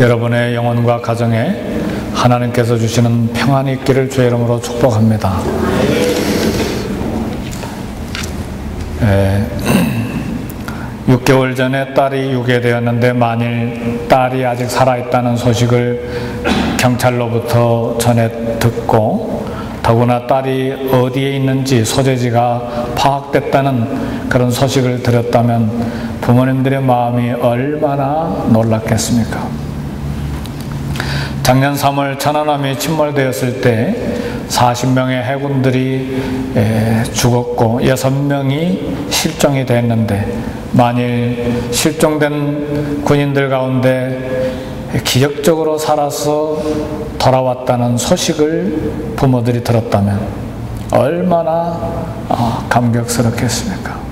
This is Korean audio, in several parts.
여러분의 영혼과 가정에 하나님께서 주시는 평안이 있기를 주의 이름으로 축복합니다. 6개월 전에 딸이 유괴되었는데 만일 딸이 아직 살아있다는 소식을 경찰로부터 전해 듣고 더구나 딸이 어디에 있는지 소재지가 파악됐다는 그런 소식을 들었다면 부모님들의 마음이 얼마나 놀랐겠습니까? 작년 3월 천안함이 침몰되었을 때 40명의 해군들이 죽었고 6명이 실종이 됐는데 만일 실종된 군인들 가운데 기적적으로 살아서 돌아왔다는 소식을 부모들이 들었다면 얼마나 감격스럽겠습니까?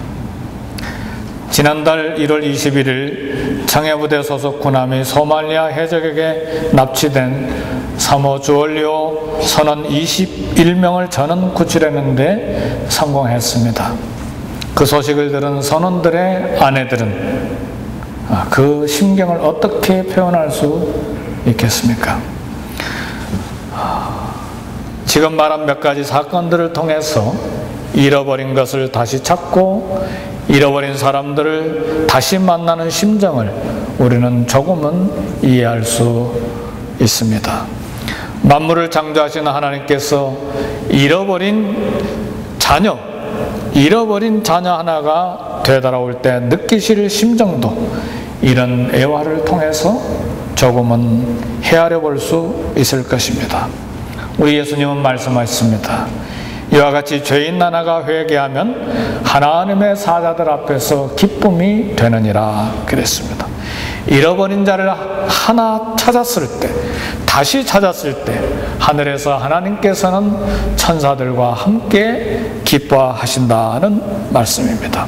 지난달 1월 21일 청해부대 소속 군함이 소말리아 해적에게 납치된 사모 주얼리오 선원 21명을 전원 구출했는데 성공했습니다. 그 소식을 들은 선원들의 아내들은 그 심경을 어떻게 표현할 수 있겠습니까? 지금 말한 몇 가지 사건들을 통해서 잃어버린 것을 다시 찾고 잃어버린 사람들을 다시 만나는 심정을 우리는 조금은 이해할 수 있습니다. 만물을 창조하신 하나님께서 잃어버린 자녀 하나가 되돌아올 때 느끼실 심정도 이런 애화를 통해서 조금은 헤아려 볼 수 있을 것입니다. 우리 예수님은 말씀하셨습니다. 이와 같이 죄인 하나가 회개하면 하나님의 사자들 앞에서 기쁨이 되느니라 그랬습니다. 잃어버린 자를 하나 찾았을 때, 다시 찾았을 때 하늘에서 하나님께서는 천사들과 함께 기뻐하신다는 말씀입니다.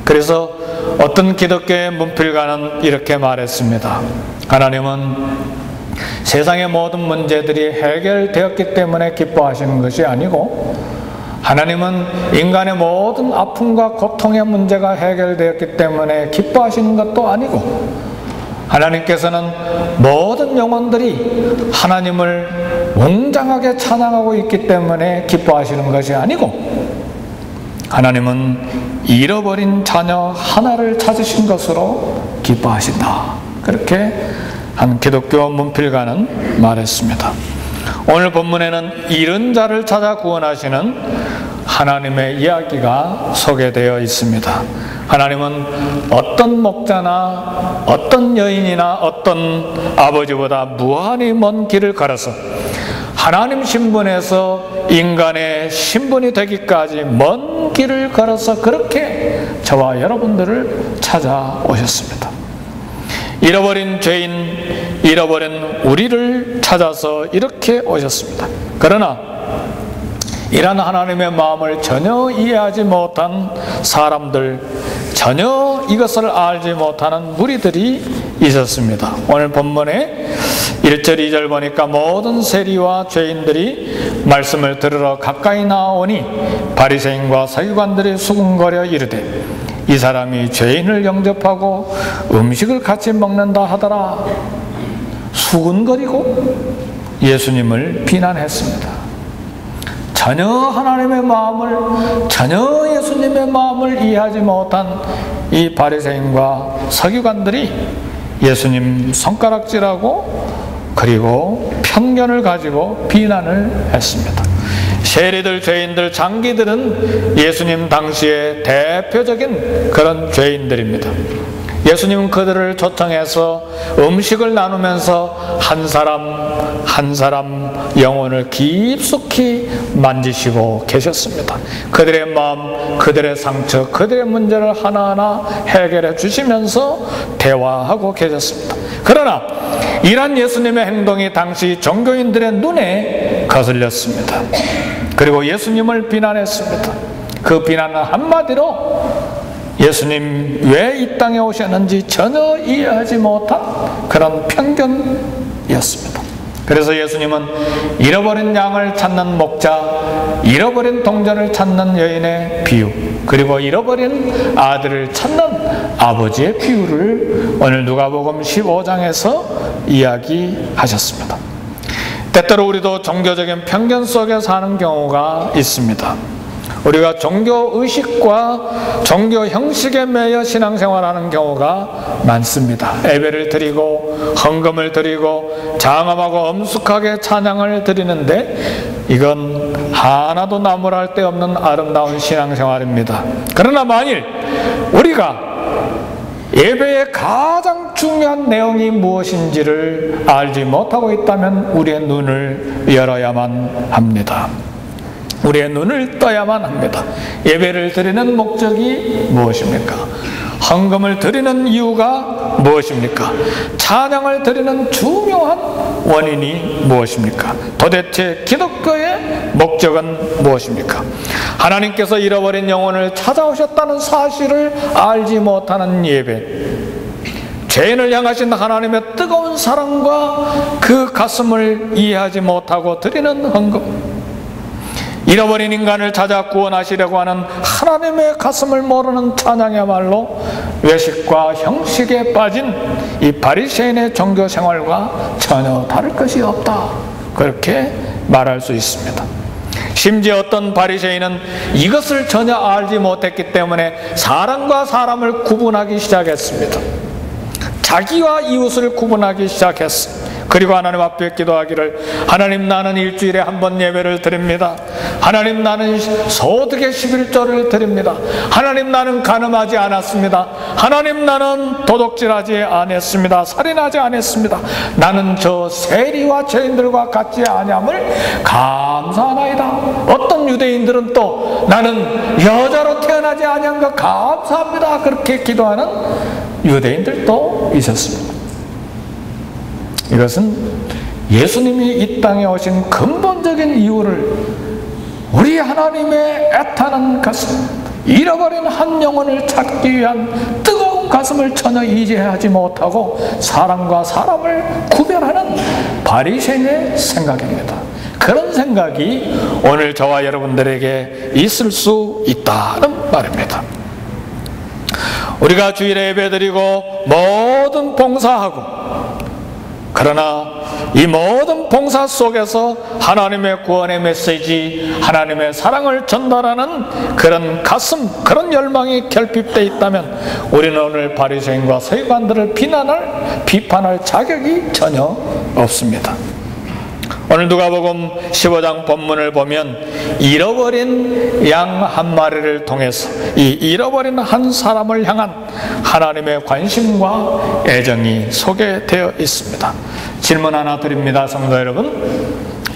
그래서 어떤 기독교의 문필가는 이렇게 말했습니다. 하나님은 세상의 모든 문제들이 해결되었기 때문에 기뻐하시는 것이 아니고 하나님은 인간의 모든 아픔과 고통의 문제가 해결되었기 때문에 기뻐하시는 것도 아니고 하나님께서는 모든 영혼들이 하나님을 웅장하게 찬양하고 있기 때문에 기뻐하시는 것이 아니고 하나님은 잃어버린 자녀 하나를 찾으신 것으로 기뻐하신다. 그렇게 한 기독교 문필가는 말했습니다. 오늘 본문에는 잃은 자를 찾아 구원하시는 하나님의 이야기가 소개되어 있습니다. 하나님은 어떤 목자나 어떤 여인이나 어떤 아버지보다 무한히 먼 길을 걸어서 하나님 신분에서 인간의 신분이 되기까지 먼 길을 걸어서 그렇게 저와 여러분들을 찾아오셨습니다. 잃어버린 죄인, 잃어버린 우리를 찾아서 이렇게 오셨습니다. 그러나 이런 하나님의 마음을 전혀 이해하지 못한 사람들, 전혀 이것을 알지 못하는 무리들이 있었습니다. 오늘 본문에 1절, 2절 보니까 모든 세리와 죄인들이 말씀을 들으러 가까이 나오니 바리새인과 서기관들이 수군거려 이르되 이 사람이 죄인을 영접하고 음식을 같이 먹는다 하더라. 수군거리고 예수님을 비난했습니다. 전혀 하나님의 마음을, 전혀 예수님의 마음을 이해하지 못한 이 바리새인과 서기관들이 예수님 손가락질하고 그리고 편견을 가지고 비난을 했습니다. 세리들, 죄인들, 장기들은 예수님 당시의 대표적인 그런 죄인들입니다. 예수님은 그들을 초청해서 음식을 나누면서 한 사람 한 사람 영혼을 깊숙이 만지시고 계셨습니다. 그들의 마음, 그들의 상처, 그들의 문제를 하나하나 해결해 주시면서 대화하고 계셨습니다. 그러나 이런 예수님의 행동이 당시 종교인들의 눈에 거슬렸습니다. 그리고 예수님을 비난했습니다. 그 비난은 한마디로 예수님 왜 이 땅에 오셨는지 전혀 이해하지 못한 그런 편견이었습니다. 그래서 예수님은 잃어버린 양을 찾는 목자, 잃어버린 동전을 찾는 여인의 비유, 그리고 잃어버린 아들을 찾는 아버지의 비유를 오늘 누가복음 15장에서 이야기하셨습니다. 때때로 우리도 종교적인 편견 속에 사는 경우가 있습니다. 우리가 종교의식과 종교 형식에 매여 신앙생활하는 경우가 많습니다. 예배를 드리고 헌금을 드리고 장엄하고 엄숙하게 찬양을 드리는데 이건 하나도 나무랄 데 없는 아름다운 신앙생활입니다. 그러나 만일 우리가 예배의 가장 중요한 내용이 무엇인지를 알지 못하고 있다면 우리의 눈을 열어야만 합니다. 우리의 눈을 떠야만 합니다. 예배를 드리는 목적이 무엇입니까? 헌금을 드리는 이유가 무엇입니까? 찬양을 드리는 중요한 원인이 무엇입니까? 도대체 기독교의 목적은 무엇입니까? 하나님께서 잃어버린 영혼을 찾아오셨다는 사실을 알지 못하는 예배, 죄인을 향하신 하나님의 뜨거운 사랑과 그 가슴을 이해하지 못하고 드리는 헌금, 잃어버린 인간을 찾아 구원하시려고 하는 하나님의 가슴을 모르는 찬양이야말로 외식과 형식에 빠진 이 바리새인의 종교 생활과 전혀 다를 것이 없다, 그렇게 말할 수 있습니다. 심지어 어떤 바리새인은 이것을 전혀 알지 못했기 때문에 사람과 사람을 구분하기 시작했습니다. 자기와 이웃을 구분하기 시작했습니다. 그리고 하나님 앞에 기도하기를, 하나님 나는 일주일에 한 번 예배를 드립니다. 하나님 나는 소득의 11조를 드립니다. 하나님 나는 간음하지 않았습니다. 하나님 나는 도둑질하지 않았습니다. 살인하지 않았습니다. 나는 저 세리와 죄인들과 같지 아니함을 감사하나이다. 어떤 유대인들은 또 나는 여자로 태어나지 아니한 것 감사합니다, 그렇게 기도하는 유대인들도 있었습니다. 이것은 예수님이 이 땅에 오신 근본적인 이유를, 우리 하나님의 애타는 가슴, 잃어버린 한 영혼을 찾기 위한 뜨거운 가슴을 전혀 이해하지 못하고 사람과 사람을 구별하는 바리새인의 생각입니다. 그런 생각이 오늘 저와 여러분들에게 있을 수 있다는 말입니다. 우리가 주일에 예배드리고 모든 봉사하고, 그러나 이 모든 봉사 속에서 하나님의 구원의 메시지, 하나님의 사랑을 전달하는 그런 가슴, 그런 열망이 결핍되어 있다면 우리는 오늘 바리새인과 서기관들을 비판할 자격이 전혀 없습니다. 오늘 누가복음 15장 본문을 보면 잃어버린 양 한 마리를 통해서 이 잃어버린 한 사람을 향한 하나님의 관심과 애정이 소개되어 있습니다. 질문 하나 드립니다, 성도 여러분.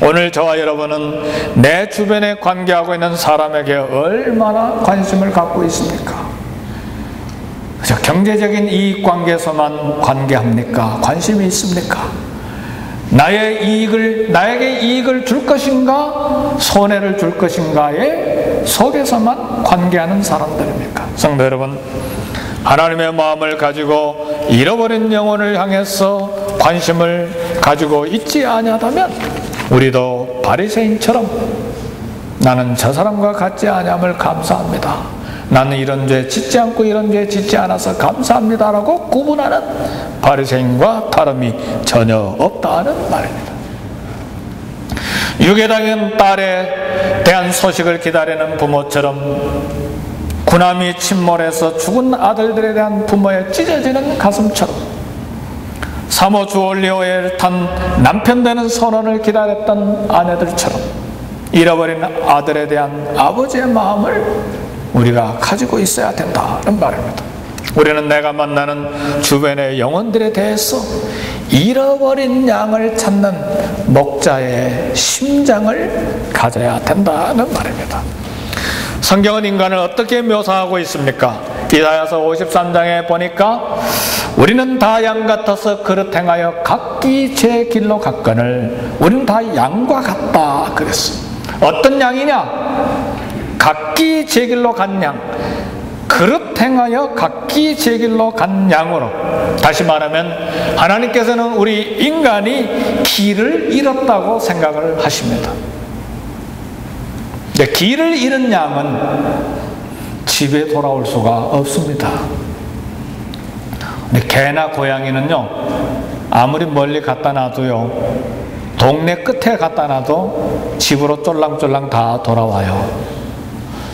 오늘 저와 여러분은 내 주변에 관계하고 있는 사람에게 얼마나 관심을 갖고 있습니까? 경제적인 이익 관계에서만 관계합니까? 관심이 있습니까? 나에게 이익을 줄 것인가, 손해를 줄 것인가에 속에서만 관계하는 사람들입니까? 성도 여러분, 하나님의 마음을 가지고 잃어버린 영혼을 향해서 관심을 가지고 있지 아니하다면 우리도 바리새인처럼 나는 저 사람과 같지 아니함을 감사합니다, 나는 이런 죄 짓지 않고 이런 죄 짓지 않아서 감사합니다라고 구분하는 바리새인과 다름이 전혀 없다는 말입니다. 유괴당한 딸에 대한 소식을 기다리는 부모처럼, 군함이 침몰해서 죽은 아들들에 대한 부모의 찢어지는 가슴처럼, 사모 주올리오에 탄 남편 되는 선원을 기다렸던 아내들처럼 잃어버린 아들에 대한 아버지의 마음을 우리가 가지고 있어야 된다는 말입니다. 우리는 내가 만나는 주변의 영혼들에 대해서 잃어버린 양을 찾는 목자의 심장을 가져야 된다는 말입니다. 성경은 인간을 어떻게 묘사하고 있습니까? 이사야서 53장에 보니까 우리는 다 양 같아서 그릇 행하여 각기 제 길로 갔거늘 우리는 다 양과 같다 그랬어요. 어떤 양이냐? 각기 제 길로 간 양, 그릇 행하여 각기 제 길로 간 양으로, 다시 말하면 하나님께서는 우리 인간이 길을 잃었다고 생각을 하십니다. 길을 잃은 양은 집에 돌아올 수가 없습니다. 근데 개나 고양이는요, 아무리 멀리 갖다 놔도요, 동네 끝에 갖다 놔도 집으로 쫄랑쫄랑 다 돌아와요.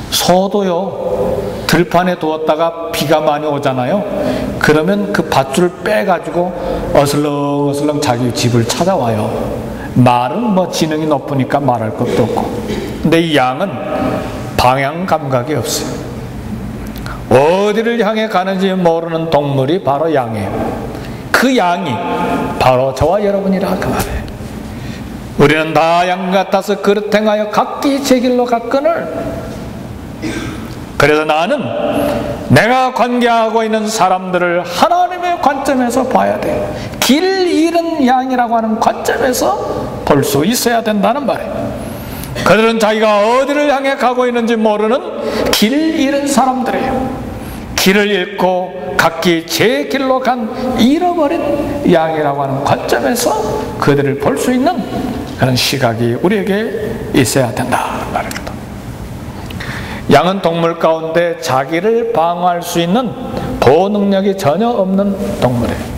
소도요, 들판에 두었다가 비가 많이 오잖아요. 그러면 그 밧줄을 빼가지고 어슬렁어슬렁 자기 집을 찾아와요. 말은 뭐 지능이 높으니까 말할 것도 없고. 근데 이 양은 방향 감각이 없어요. 어디를 향해 가는지 모르는 동물이 바로 양이에요. 그 양이 바로 저와 여러분이라 그 말이에요. 우리는 다 양 같아서 그릇 행하여 각기 제 길로 갔거늘. 그래서 나는 내가 관계하고 있는 사람들을 하나님의 관점에서 봐야 돼요. 길 잃은 양이라고 하는 관점에서 볼 수 있어야 된다는 말이에요. 그들은 자기가 어디를 향해 가고 있는지 모르는 길 잃은 사람들이에요. 길을 잃고 각기 제 길로 간 잃어버린 양이라고 하는 관점에서 그들을 볼 수 있는 그런 시각이 우리에게 있어야 된다는 말입니다. 양은 동물 가운데 자기를 방어할 수 있는 보호 능력이 전혀 없는 동물이에요.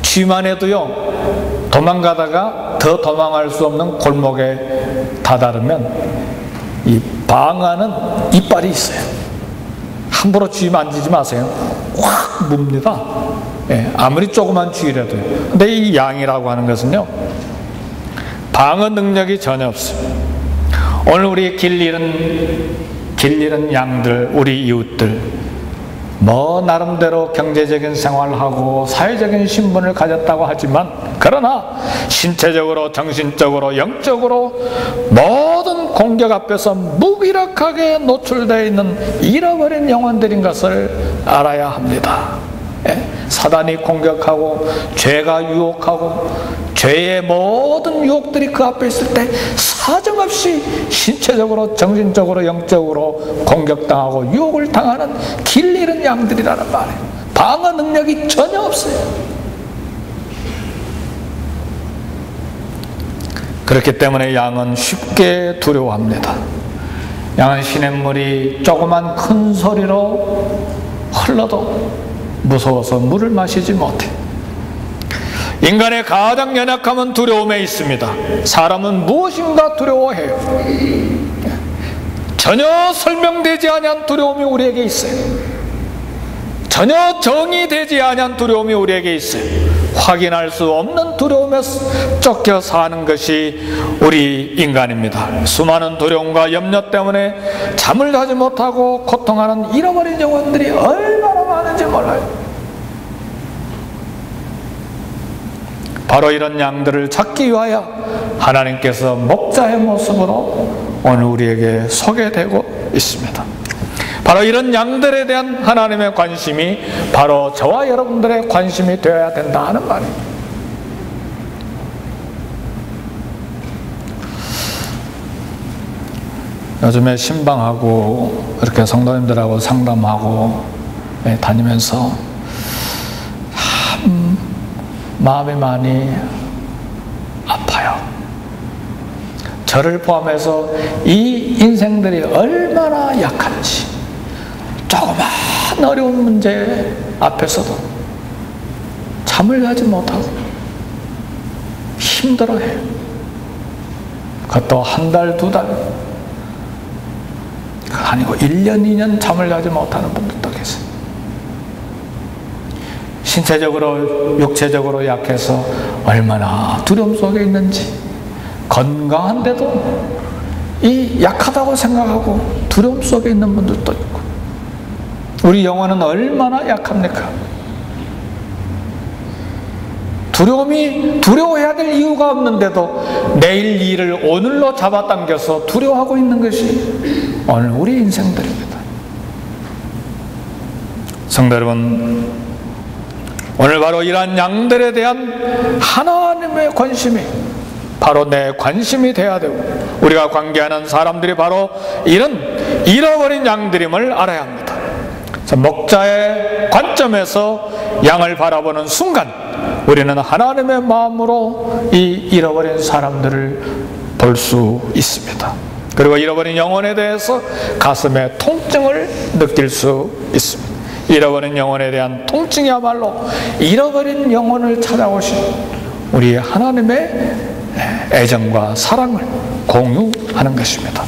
쥐만 해도요, 도망가다가 더 도망할 수 없는 골목에 다다르면 이 방아는 이빨이 있어요. 함부로 쥐 만지지 마세요. 확 뭅니다. 예, 아무리 조그만 쥐라도요. 근데 이 양이라고 하는 것은요, 방어 능력이 전혀 없어요. 오늘 우리 길 잃은 양들, 우리 이웃들, 뭐 나름대로 경제적인 생활을 하고 사회적인 신분을 가졌다고 하지만, 그러나 신체적으로, 정신적으로, 영적으로 모든 공격 앞에서 무기력하게 노출되어 있는 잃어버린 영혼들인 것을 알아야 합니다. 예? 사단이 공격하고 죄가 유혹하고 죄의 모든 유혹들이 그 앞에 있을 때 사정없이 신체적으로, 정신적으로, 영적으로 공격당하고 유혹을 당하는 길 잃은 양들이라는 말이에요. 방어 능력이 전혀 없어요. 그렇기 때문에 양은 쉽게 두려워합니다. 양은 시냇물이 조그만 큰 소리로 흘러도 무서워서 물을 마시지 못해. 인간의 가장 연약함은 두려움에 있습니다. 사람은 무엇인가 두려워해요. 전혀 설명되지 아니한 두려움이 우리에게 있어요. 전혀 정의되지 아니한 두려움이 우리에게 있어요. 확인할 수 없는 두려움에 쫓겨 사는 것이 우리 인간입니다. 수많은 두려움과 염려 때문에 잠을 자지 못하고 고통하는 잃어버린 영혼들이 얼마나 많은지 몰라요. 바로 이런 양들을 찾기 위하여 하나님께서 목자의 모습으로 오늘 우리에게 소개되고 있습니다. 바로 이런 양들에 대한 하나님의 관심이 바로 저와 여러분들의 관심이 되어야 된다 하는 말입니다. 요즘에 신방하고 이렇게 성도님들하고 상담하고 다니면서 마음이 많이 아파요. 저를 포함해서 이 인생들이 얼마나 약한지, 조그만 어려운 문제 앞에서도 잠을 자지 못하고 힘들어해요. 그것도 한 달, 두 달, 아니고 1년, 2년 잠을 자지 못하는 분들도 계세요. 신체적으로, 육체적으로 약해서 얼마나 두려움 속에 있는지, 건강한데도 이 약하다고 생각하고 두려움 속에 있는 분들도 있고, 우리 영혼은 얼마나 약합니까? 두려워해야 될 이유가 없는데도 내일 일을 오늘로 잡아당겨서 두려워하고 있는 것이 오늘 우리 인생들입니다. 성도 여러분, 오늘 바로 이러한 양들에 대한 하나님의 관심이 바로 내 관심이 되어야 되고, 우리가 관계하는 사람들이 바로 이런 잃어버린 양들임을 알아야 합니다. 목자의 관점에서 양을 바라보는 순간 우리는 하나님의 마음으로 이 잃어버린 사람들을 볼 수 있습니다. 그리고 잃어버린 영혼에 대해서 가슴에 통증을 느낄 수 있습니다. 잃어버린 영혼에 대한 통증이야말로 잃어버린 영혼을 찾아오신 우리 하나님의 애정과 사랑을 공유하는 것입니다.